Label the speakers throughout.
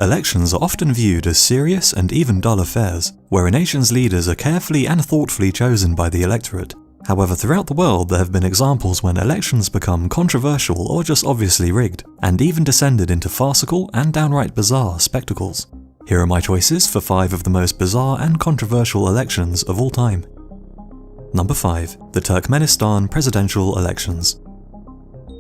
Speaker 1: Elections are often viewed as serious and even dull affairs, where a nation's leaders are carefully and thoughtfully chosen by the electorate. However, throughout the world there have been examples when elections become controversial or just obviously rigged, and even descended into farcical and downright bizarre spectacles. Here are my choices for 5 of the most bizarre and controversial elections of all time. Number 5. The Turkmenistan Presidential Elections.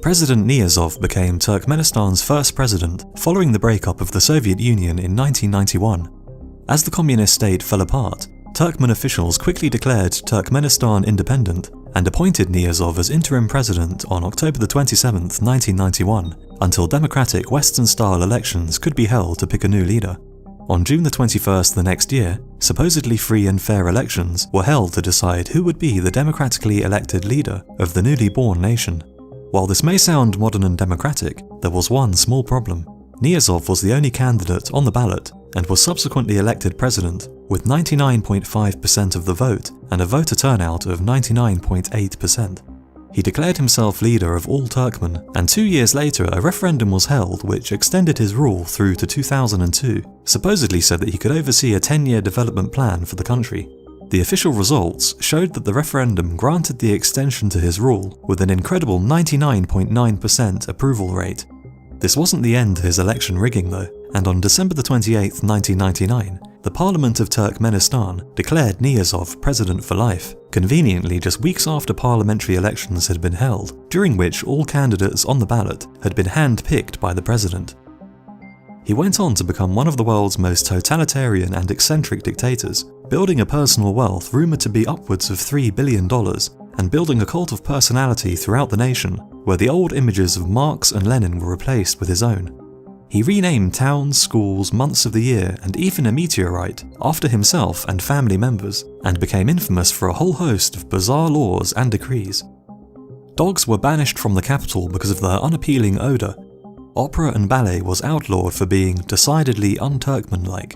Speaker 1: President Niyazov became Turkmenistan's first president following the breakup of the Soviet Union in 1991. As the communist state fell apart, Turkmen officials quickly declared Turkmenistan independent and appointed Niyazov as interim president on October 27, 1991, until democratic Western-style elections could be held to pick a new leader. On June 21st the next year, supposedly free and fair elections were held to decide who would be the democratically elected leader of the newly born nation. While this may sound modern and democratic, there was one small problem. Niyazov was the only candidate on the ballot and was subsequently elected president with 99.5% of the vote and a voter turnout of 99.8%. He declared himself leader of all Turkmen, and 2 years later a referendum was held which extended his rule through to 2002, supposedly so that he could oversee a 10-year development plan for the country. The official results showed that the referendum granted the extension to his rule with an incredible 99.9% approval rate. This wasn't the end to his election rigging though, and on December 28, 1999, the Parliament of Turkmenistan declared Niyazov president for life, conveniently just weeks after parliamentary elections had been held, during which all candidates on the ballot had been hand-picked by the president. He went on to become one of the world's most totalitarian and eccentric dictators, building a personal wealth rumoured to be upwards of $3 billion, and building a cult of personality throughout the nation, where the old images of Marx and Lenin were replaced with his own. He renamed towns, schools, months of the year, and even a meteorite after himself and family members, and became infamous for a whole host of bizarre laws and decrees. Dogs were banished from the capital because of their unappealing odour. Opera and ballet was outlawed for being decidedly un-Turkmen-like.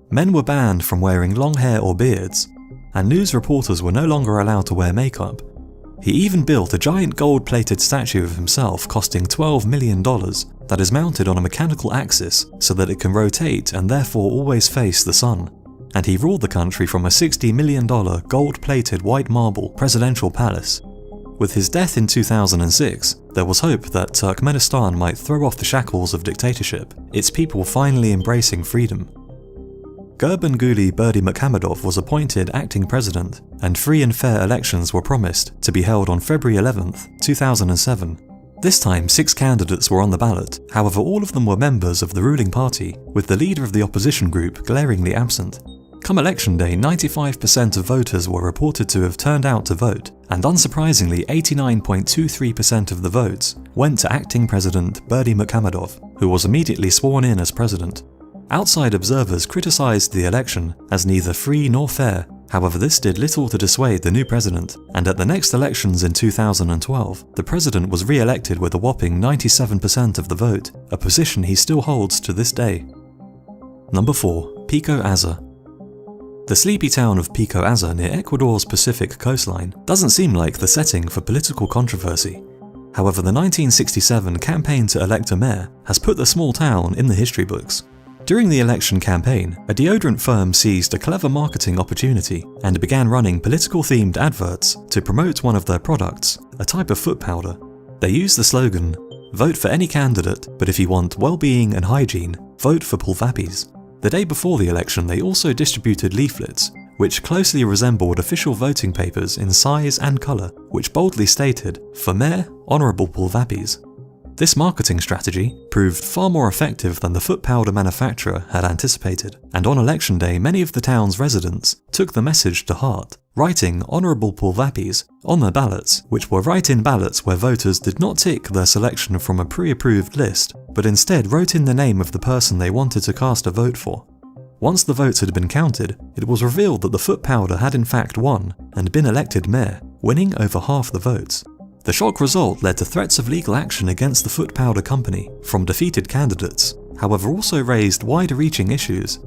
Speaker 1: Men were banned from wearing long hair or beards, and news reporters were no longer allowed to wear makeup. He even built a giant gold-plated statue of himself costing $12 million that is mounted on a mechanical axis so that it can rotate and therefore always face the sun. And he ruled the country from a $60 million gold-plated white marble presidential palace. With his death in 2006, there was hope that Turkmenistan might throw off the shackles of dictatorship, its people finally embracing freedom. Gurbanguly Berdimuhamedov was appointed acting president, and free and fair elections were promised to be held on February 11, 2007. This time 6 candidates were on the ballot, however all of them were members of the ruling party, with the leader of the opposition group glaringly absent. Come election day, 95% of voters were reported to have turned out to vote, and unsurprisingly 89.23% of the votes went to acting president Berdimuhamedov, who was immediately sworn in as president. Outside observers criticised the election as neither free nor fair, however this did little to dissuade the new president, and at the next elections in 2012, the president was re-elected with a whopping 97% of the vote, a position he still holds to this day. Number 4. Pico Aza. The sleepy town of Pico Aza near Ecuador's Pacific coastline doesn't seem like the setting for political controversy. However, the 1967 campaign to elect a mayor has put the small town in the history books. During the election campaign, a deodorant firm seized a clever marketing opportunity and began running political-themed adverts to promote one of their products, a type of foot powder. They used the slogan, "Vote for any candidate, but if you want well-being and hygiene, vote for Pulvapis." The day before the election, they also distributed leaflets, which closely resembled official voting papers in size and colour, which boldly stated, "For Mayor, Honourable Pulvapis." This marketing strategy proved far more effective than the foot powder manufacturer had anticipated, and on election day many of the town's residents took the message to heart, writing Honourable Pulvapis on their ballots, which were write-in ballots where voters did not tick their selection from a pre-approved list, but instead wrote in the name of the person they wanted to cast a vote for. Once the votes had been counted, it was revealed that the foot powder had in fact won and been elected mayor, winning over half the votes. The shock result led to threats of legal action against the foot powder company from defeated candidates, however also raised wider-reaching issues.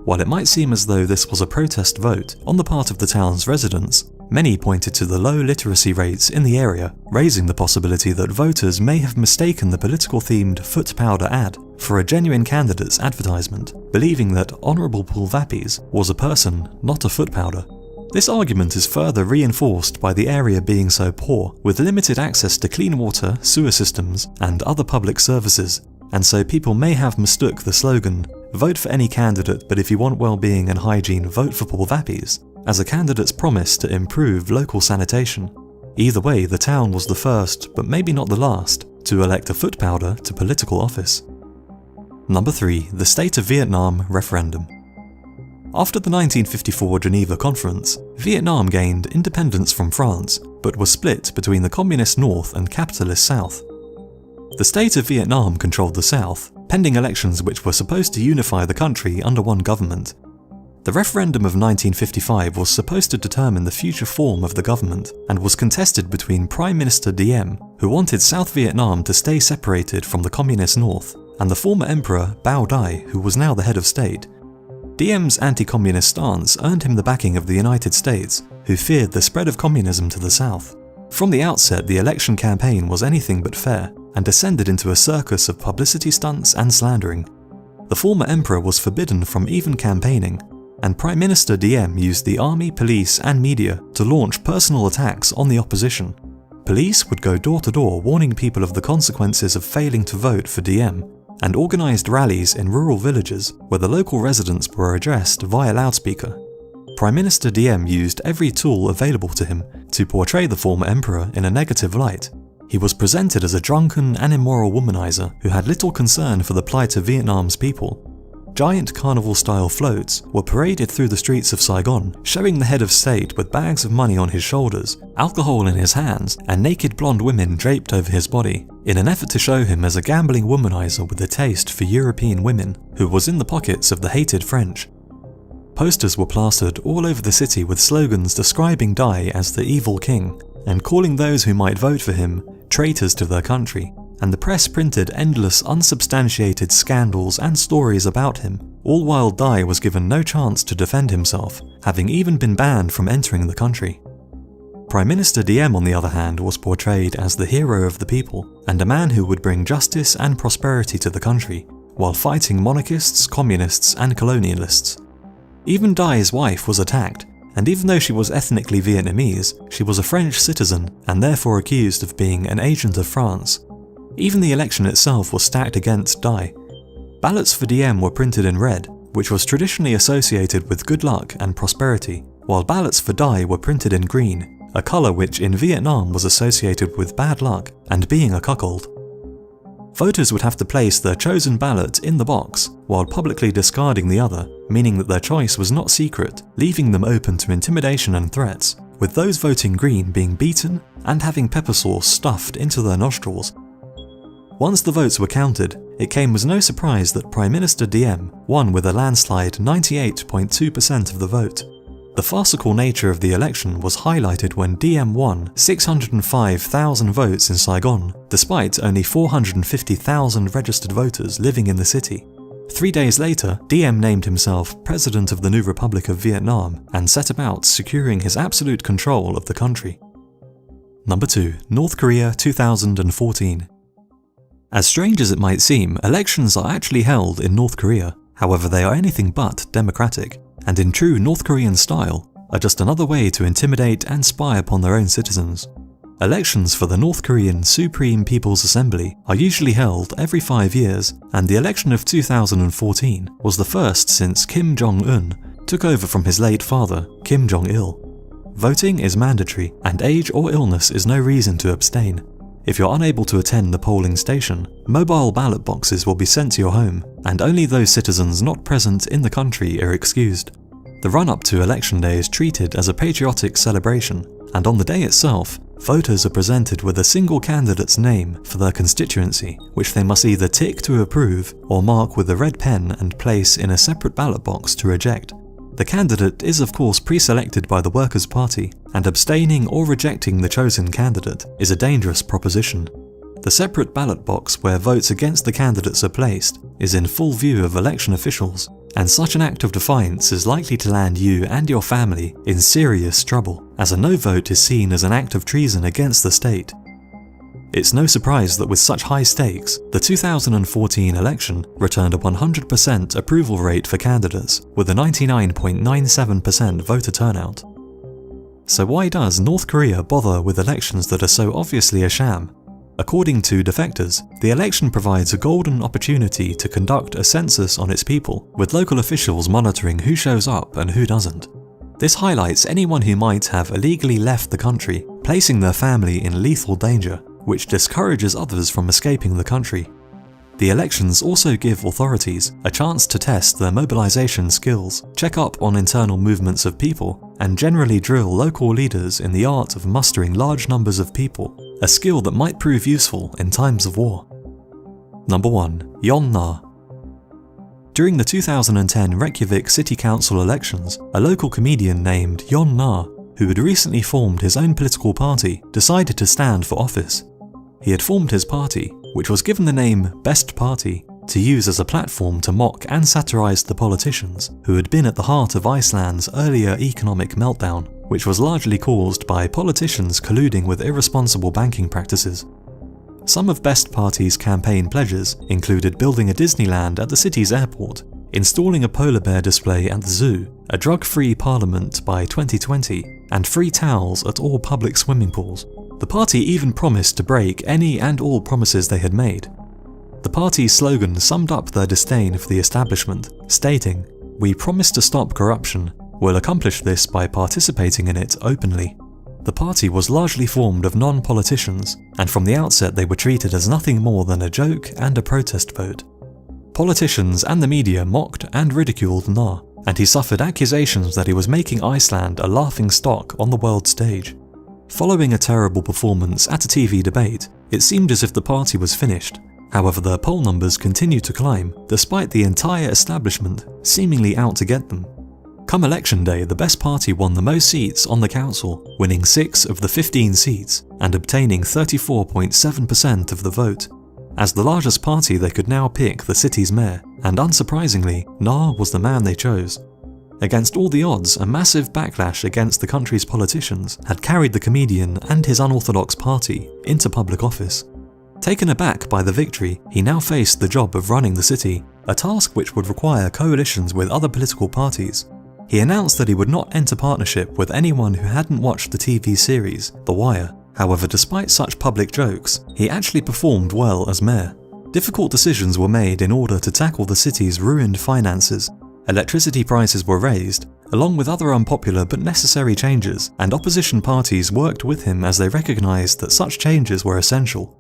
Speaker 1: While it might seem as though this was a protest vote on the part of the town's residents, Many pointed to the low literacy rates in the area, raising the possibility that voters may have mistaken the political-themed foot powder ad for a genuine candidate's advertisement, believing that Honourable Paul Vappies was a person, not a foot powder. This argument is further reinforced by the area being so poor, with limited access to clean water, sewer systems, and other public services, and so people may have mistook the slogan, "Vote for any candidate, but if you want well-being and hygiene, vote for Paul Vappies," as a candidate's promise to improve local sanitation. Either way, the town was the first, but maybe not the last, to elect a foot powder to political office. Number 3. The State of Vietnam referendum. After the 1954 Geneva Conference, Vietnam gained independence from France, but was split between the Communist North and Capitalist South. The State of Vietnam controlled the South, pending elections which were supposed to unify the country under one government. The referendum of 1955 was supposed to determine the future form of the government, and was contested between Prime Minister Diem, who wanted South Vietnam to stay separated from the Communist North, and the former Emperor Bao Dai, who was now the head of state. Diem's anti-communist stance earned him the backing of the United States, who feared the spread of communism to the South. From the outset, the election campaign was anything but fair, and descended into a circus of publicity stunts and slandering. The former emperor was forbidden from even campaigning, and Prime Minister Diem used the army, police and media to launch personal attacks on the opposition. Police would go door to door warning people of the consequences of failing to vote for Diem, and organised rallies in rural villages where the local residents were addressed via loudspeaker. Prime Minister Diem used every tool available to him to portray the former emperor in a negative light. He was presented as a drunken and immoral womanizer who had little concern for the plight of Vietnam's people. Giant carnival-style floats were paraded through the streets of Saigon, showing the head of state with bags of money on his shoulders, alcohol in his hands, and naked blonde women draped over his body, in an effort to show him as a gambling womanizer with a taste for European women, who was in the pockets of the hated French. Posters were plastered all over the city with slogans describing Dai as the evil king, and calling those who might vote for him traitors to their country. And the press printed endless unsubstantiated scandals and stories about him, all while Dai was given no chance to defend himself, having even been banned from entering the country. Prime Minister Diem, on the other hand, was portrayed as the hero of the people, and a man who would bring justice and prosperity to the country, while fighting monarchists, communists and colonialists. Even Dai's wife was attacked, and even though she was ethnically Vietnamese, she was a French citizen and therefore accused of being an agent of France. Even the election itself was stacked against Dai. Ballots for Diem were printed in red, which was traditionally associated with good luck and prosperity, while ballots for Dai were printed in green, a colour which in Vietnam was associated with bad luck and being a cuckold. Voters would have to place their chosen ballot in the box, while publicly discarding the other, meaning that their choice was not secret, leaving them open to intimidation and threats, with those voting green being beaten and having pepper sauce stuffed into their nostrils. Once the votes were counted, it came as no surprise that Prime Minister Diem won with a landslide 98.2% of the vote. The farcical nature of the election was highlighted when Diem won 605,000 votes in Saigon, despite only 450,000 registered voters living in the city. 3 days later, Diem named himself President of the New Republic of Vietnam and set about securing his absolute control of the country. Number 2. North Korea 2014. As strange as it might seem, elections are actually held in North Korea. However, they are anything but democratic, and in true North Korean style, are just another way to intimidate and spy upon their own citizens. Elections for the North Korean Supreme People's Assembly are usually held every 5 years, and the election of 2014 was the first since Kim Jong-un took over from his late father, Kim Jong-il. Voting is mandatory, and age or illness is no reason to abstain. If you're unable to attend the polling station, mobile ballot boxes will be sent to your home, and only those citizens not present in the country are excused. The run-up to election day is treated as a patriotic celebration, and on the day itself, voters are presented with a single candidate's name for their constituency, which they must either tick to approve or mark with a red pen and place in a separate ballot box to reject. The candidate is of course pre-selected by the Workers' Party, and abstaining or rejecting the chosen candidate is a dangerous proposition. The separate ballot box where votes against the candidates are placed is in full view of election officials, and such an act of defiance is likely to land you and your family in serious trouble, as a no vote is seen as an act of treason against the state. It's no surprise that with such high stakes, the 2014 election returned a 100% approval rate for candidates, with a 99.97% voter turnout. So why does North Korea bother with elections that are so obviously a sham? According to defectors, the election provides a golden opportunity to conduct a census on its people, with local officials monitoring who shows up and who doesn't. This highlights anyone who might have illegally left the country, placing their family in lethal danger, which discourages others from escaping the country. The elections also give authorities a chance to test their mobilization skills, check up on internal movements of people, and generally drill local leaders in the art of mustering large numbers of people, a skill that might prove useful in times of war. Number 1. Yon Na. During the 2010 Reykjavik City Council elections, a local comedian named Yon Na, who had recently formed his own political party, decided to stand for office. He had formed his party, which was given the name Best Party, to use as a platform to mock and satirize the politicians who had been at the heart of Iceland's earlier economic meltdown, which was largely caused by politicians colluding with irresponsible banking practices. Some of Best Party's campaign pledges included building a Disneyland at the city's airport, installing a polar bear display at the zoo, a drug-free parliament by 2020, and free towels at all public swimming pools. The party even promised to break any and all promises they had made. The party's slogan summed up their disdain for the establishment, stating, "We promise to stop corruption. We'll accomplish this by participating in it openly." The party was largely formed of non-politicians, and from the outset they were treated as nothing more than a joke and a protest vote. Politicians and the media mocked and ridiculed Na, and he suffered accusations that he was making Iceland a laughingstock on the world stage. Following a terrible performance at a TV debate, it seemed as if the party was finished. However, their poll numbers continued to climb, despite the entire establishment seemingly out to get them. Come election day, the Best Party won the most seats on the council, winning 6 of the 15 seats and obtaining 34.7% of the vote. As the largest party, they could now pick the city's mayor, and unsurprisingly, Na was the man they chose. Against all the odds, a massive backlash against the country's politicians had carried the comedian and his unorthodox party into public office. Taken aback by the victory, he now faced the job of running the city, a task which would require coalitions with other political parties. He announced that he would not enter partnership with anyone who hadn't watched the TV series, The Wire. However, despite such public jokes, he actually performed well as mayor. Difficult decisions were made in order to tackle the city's ruined finances. Electricity prices were raised, along with other unpopular but necessary changes, and opposition parties worked with him as they recognized that such changes were essential.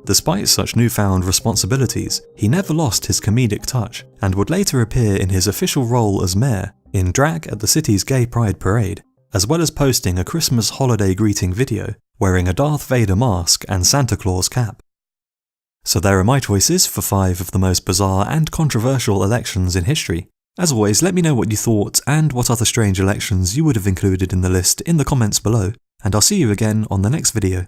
Speaker 1: Despite such newfound responsibilities, he never lost his comedic touch, and would later appear in his official role as mayor in drag at the city's Gay Pride Parade, as well as posting a Christmas holiday greeting video, wearing a Darth Vader mask and Santa Claus cap. So there are my choices for 5 of the most bizarre and controversial elections in history. As always, let me know what you thought and what other strange elections you would have included in the list in the comments below, and I'll see you again on the next video.